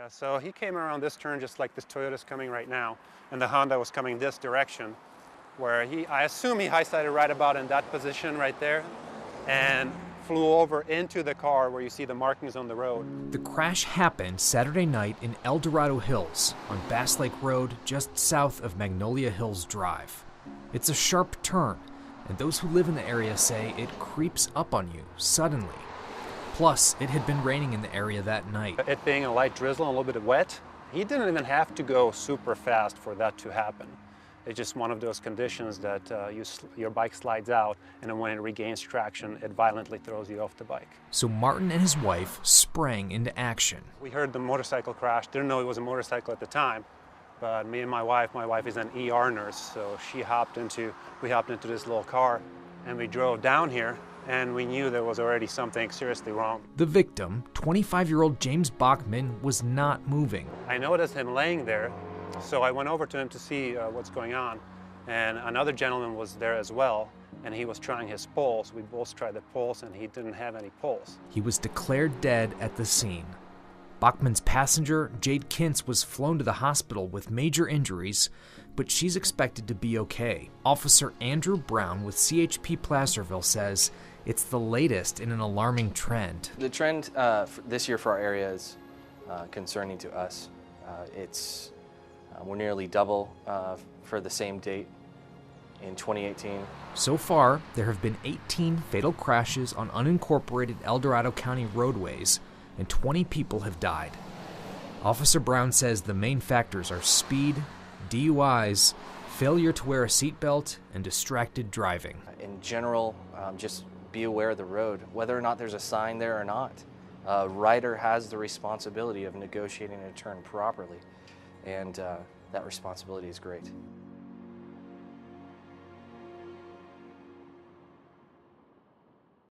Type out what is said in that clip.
Yeah, so he came around this turn just like this Toyota's coming right now, and the Honda was coming this direction, where I assume he high-sided right about in that position right there, and flew over into the car where you see the markings on the road. The crash happened Saturday night in El Dorado Hills on Bass Lake Road, just south of Magnolia Hills Drive. It's a sharp turn, and those who live in the area say it creeps up on you suddenly. Plus, it had been raining in the area that night. It being a light drizzle and a little bit wet, he didn't even have to go super fast for that to happen. It's just one of those conditions that your bike slides out, and then when it regains traction, it violently throws you off the bike. So Martin and his wife sprang into action. We heard the motorcycle crash, didn't know it was a motorcycle at the time, but me and my wife is an ER nurse, so we hopped into this little car, and we drove down here, and we knew there was already something seriously wrong. The victim, 25-year-old James Bachman, was not moving. I noticed him laying there, so I went over to him to see what's going on, and another gentleman was there as well, and he was trying his pulse. We both tried the pulse, and he didn't have any pulse. He was declared dead at the scene. Bachman's passenger, Jade Kintz, was flown to the hospital with major injuries, but she's expected to be okay. Officer Andrew Brown with CHP Placerville says it's the latest in an alarming trend. The trend this year for our area is concerning to us. We're nearly double for the same date in 2018. So far, there have been 18 fatal crashes on unincorporated El Dorado County roadways, and 20 people have died. Officer Brown says the main factors are speed, DUIs, failure to wear a seatbelt, and distracted driving. In general, just be aware of the road, whether or not there's a sign there or not. A rider has the responsibility of negotiating a turn properly, and that responsibility is great.